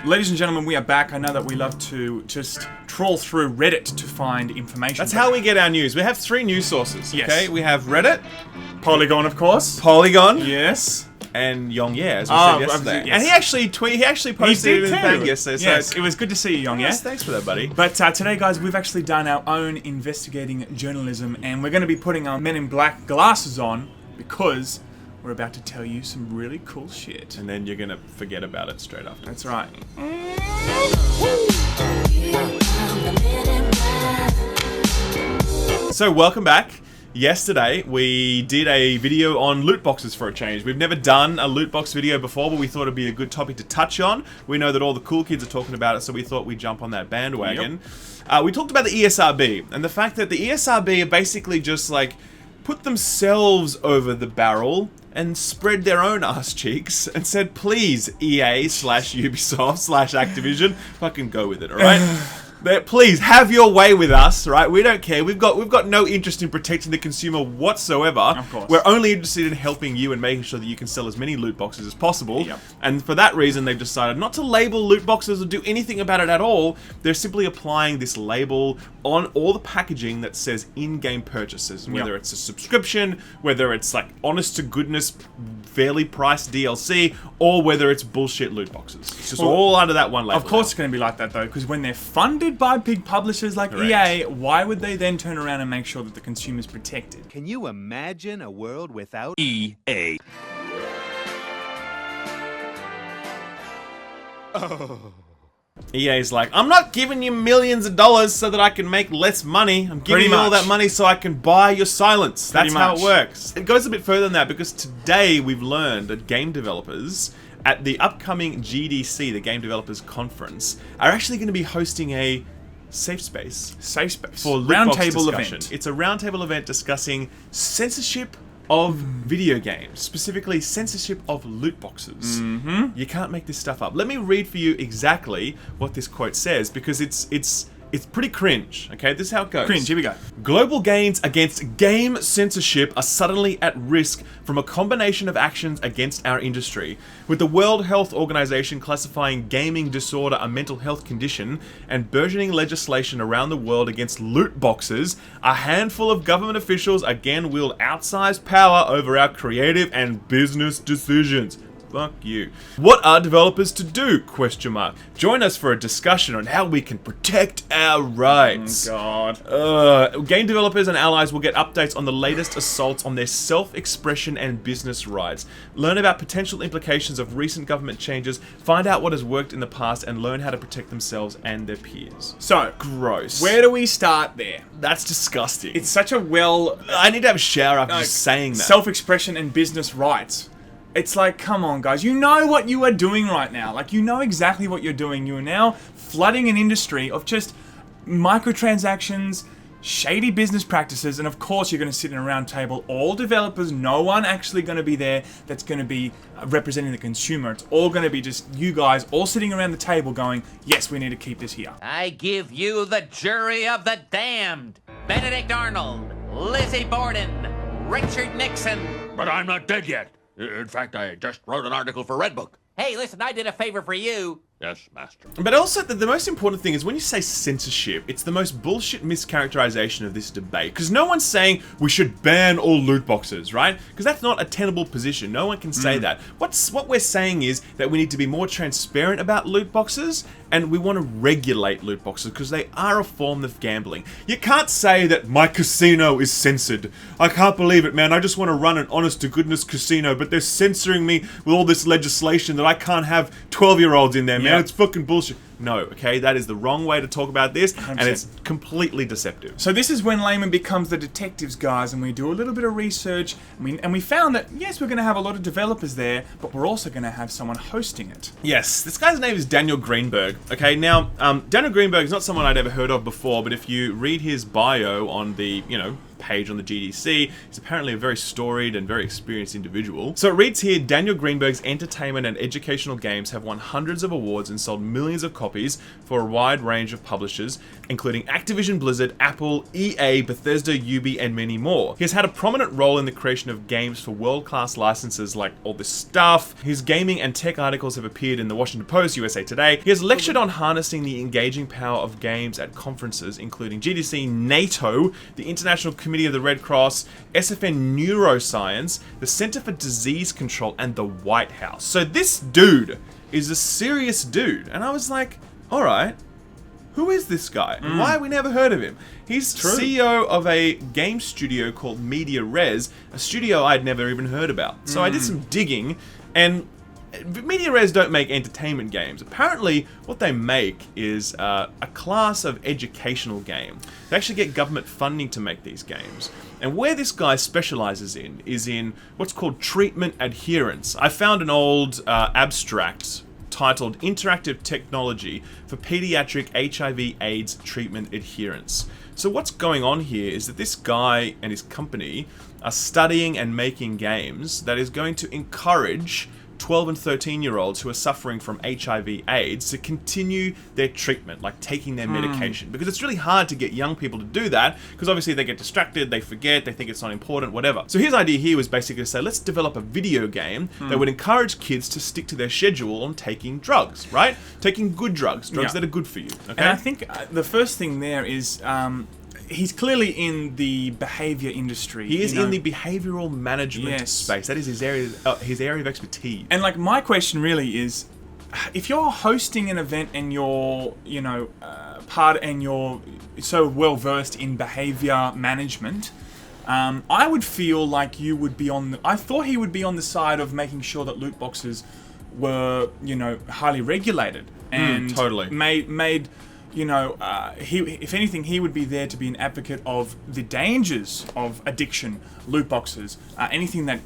Ladies and gentlemen, we are back. I know that we love to just trawl through Reddit to find information. That's how we get our news. We have 3 news sources, Yes. okay? We have Reddit, Polygon, of course. Polygon, Yes. and Yong, as we said yesterday. yes. And he actually posted it in the thing yesterday. Yes, So it was good to see you, Yong, yes, thanks for that, buddy. But today, guys, we've actually done our own investigating journalism, and we're going to be putting our Men in Black glasses on because we're about to tell you some really cool shit. And then you're gonna forget about it straight after. That's right. So welcome back. Yesterday we did a video on loot boxes for a change. We've never done a loot box video before, but we thought it'd be a good topic to touch on. We know that all the cool kids are talking about it, so we thought we'd jump on that bandwagon. Yep. We talked about the ESRB and the fact that the ESRB are basically just like put themselves over the barrel and spread their own ass cheeks and said, please, EA/Ubisoft/Activision, fucking go with it, alright? Please, have your way with us, right? We don't care. We've got no interest in protecting the consumer whatsoever. Of course. We're only interested in helping you and making sure that you can sell as many loot boxes as possible. Yep. And for that reason, they've decided not to label loot boxes or do anything about it at all. They're simply applying this label on all the packaging that says in-game purchases, whether it's a subscription, whether it's like honest-to-goodness, fairly priced DLC, or whether it's bullshit loot boxes. It's just all under that one label. Of course it's going to be like that, though, because when they're funded by big publishers like EA, why would they then turn around and make sure that the consumer's protected? Can you imagine a world without EA? EA's like, I'm not giving you millions of dollars so that I can make less money. I'm giving you all that money so I can buy your silence. That's how it works. It goes a bit further than that because today we've learned that game developers at the upcoming GDC, the Game Developers Conference, are actually going to be hosting a safe space for roundtable event. It's a roundtable event discussing censorship of video games, specifically censorship of loot boxes. You can't make this stuff up. Let me read for you exactly what this quote says because it's pretty cringe, okay? This is how it goes. Cringe, here we go. Global gains against game censorship are suddenly at risk from a combination of actions against our industry. With the World Health Organization classifying gaming disorder a mental health condition and burgeoning legislation around the world against loot boxes, a handful of government officials again wield outsized power over our creative and business decisions. Fuck you. What are developers to do? Question mark. Join us for a discussion on how we can protect our rights. Oh, God. Game developers and allies will get updates on the latest assaults on their self-expression and business rights. Learn about potential implications of recent government changes, find out what has worked in the past, and learn how to protect themselves and their peers. So, gross. Where do we start there? That's disgusting. It's such a I need to have a shower after just saying that. Self-expression and business rights. It's like, come on, guys. You know what you are doing right now. Like, you know exactly what you're doing. You are now flooding an industry of just microtransactions, shady business practices, and of course you're going to sit in a round table. All developers, no one actually going to be there that's going to be representing the consumer. It's all going to be just you guys all sitting around the table going, yes, we need to keep this here. I give you the jury of the damned. Benedict Arnold, Lizzie Borden, Richard Nixon. But I'm not dead yet. In fact, I just wrote an article for Redbook. Hey, listen, I did a favor for you. Yes, master. But also, the most important thing is when you say censorship, it's the most bullshit mischaracterization of this debate. Because no one's saying we should ban all loot boxes, right? Because that's not a tenable position. No one can say that. What we're saying is that we need to be more transparent about loot boxes, and we want to regulate loot boxes because they are a form of gambling. You can't say that my casino is censored. I can't believe it, man. I just want to run an honest-to-goodness casino, but they're censoring me with all this legislation that I can't have 12-year-olds in there, man. It's fucking bullshit. No, okay, that is the wrong way to talk about this, 100%. And it's completely deceptive. So this is when Laymen becomes the detectives, guys, and we do a little bit of research, and we found that, yes, we're going to have a lot of developers there, but we're also going to have someone hosting it. Yes, this guy's name is Daniel Greenberg. Okay, now, Daniel Greenberg is not someone I'd ever heard of before, but if you read his bio on the, page on the GDC, he's apparently a very storied and very experienced individual. So it reads here, Daniel Greenberg's entertainment and educational games have won hundreds of awards and sold millions of copies copies for a wide range of publishers, including Activision Blizzard, Apple, EA, Bethesda, Ubi, and many more. He has had a prominent role in the creation of games for world-class licenses like all this stuff. His gaming and tech articles have appeared in the Washington Post, USA Today. He has lectured on harnessing the engaging power of games at conferences, including GDC, NATO, the International Committee of the Red Cross, SFN Neuroscience, the Center for Disease Control, and the White House. So this dude is a serious dude. And I was like, alright, who is this guy? And why have we never heard of him? He's CEO of a game studio called Media Res, a studio I'd never even heard about. So I did some digging, and Media Res don't make entertainment games. Apparently, what they make is a class of educational game. They actually get government funding to make these games. And where this guy specializes in is in what's called treatment adherence. I found an old abstract titled Interactive Technology for Pediatric HIV/AIDS Treatment Adherence. So what's going on here is that this guy and his company are studying and making games that is going to encourage 12 and 13-year-olds who are suffering from HIV/AIDS to continue their treatment, like taking their medication. Because it's really hard to get young people to do that, because obviously they get distracted, they forget, they think it's not important, whatever. So his idea here was basically to say, let's develop a video game that would encourage kids to stick to their schedule on taking drugs, right? Taking good drugs that are good for you, okay? And I think the first thing there is... he's clearly in the behavior industry. He is in the behavioral management space. That is his area of expertise. And like my question really is, if you're hosting an event and you're, you're so well versed in behavior management, I would feel like you would be I thought he would be on the side of making sure that loot boxes were, highly regulated and totally made. If anything, he would be there to be an advocate of the dangers of addiction, loot boxes, anything that,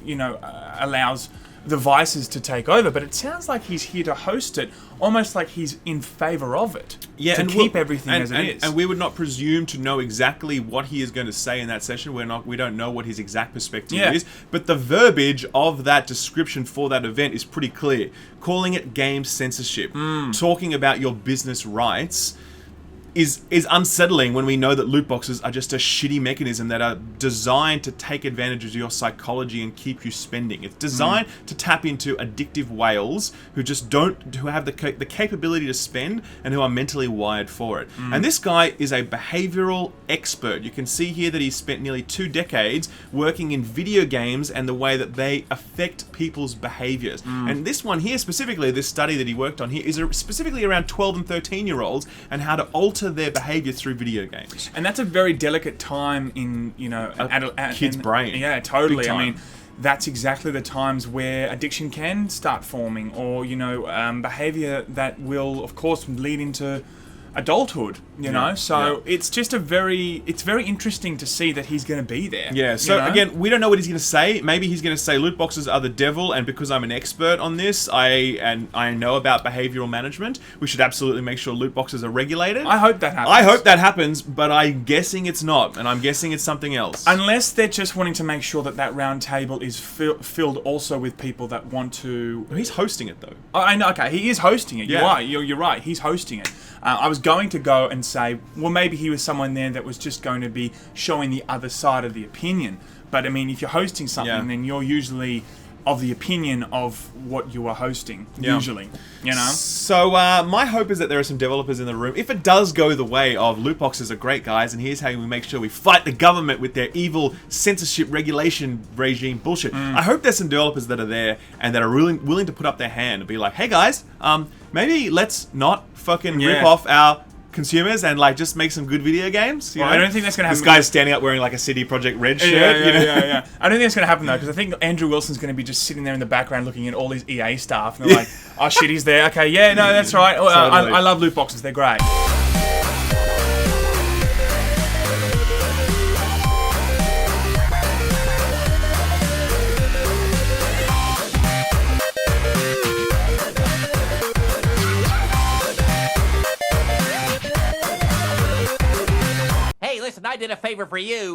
allows the vices to take over. But it sounds like he's here to host it, almost like he's in favor of it. Yeah, to keep everything as it is. And we would not presume to know exactly what he is going to say in that session. We don't know what his exact perspective is. But the verbiage of that description for that event is pretty clear. Calling it game censorship, talking about your business rights, is unsettling when we know that loot boxes are just a shitty mechanism that are designed to take advantage of your psychology and keep you spending. It's designed to tap into addictive whales who have the capability to spend and who are mentally wired for it. And this guy is a behavioral expert. You can see here that he's spent nearly 2 decades working in video games and the way that they affect people's behaviors. And this one here specifically, this study that he worked on here, is specifically around 12 and 13-year-olds and how to alter their behavior through video games. And that's a very delicate time in, a kid's brain. Yeah, totally. I mean, that's exactly the times where addiction can start forming, or, behavior that will, of course, lead into adulthood, so it's just it's very interesting to see that he's going to be there. Again, we don't know what he's going to say. Maybe he's going to say loot boxes are the devil, and because I'm an expert on this, I know about behavioral management, we should absolutely make sure loot boxes are regulated. I hope that happens. But I'm guessing it's not, and I'm guessing it's something else. Unless they're just wanting to make sure that round table is filled also with people that want to... He's hosting it, though. I know, okay, he is hosting it. You're right, he's hosting it. I was going to go and say, well, maybe he was someone there that was just going to be showing the other side of the opinion. But I mean, if you're hosting something, then you're usually of the opinion of what you are hosting, usually, So my hope is that there are some developers in the room. If it does go the way of loot boxes are great, guys, and here's how we make sure we fight the government with their evil censorship regulation regime bullshit. I hope there's some developers that are there and that are willing to put up their hand and be like, hey guys, maybe let's not fucking rip off our consumers and just make some good video games. I don't think that's going to happen. This guy's standing up wearing a CD Projekt Red shirt. Yeah. I don't think that's going to happen though, because I think Andrew Wilson's going to be just sitting there in the background looking at all his EA staff, and they're like, "Oh shit, he's there. Okay, that's right. I love loot boxes. They're great." Hey, listen, I did a favor for you.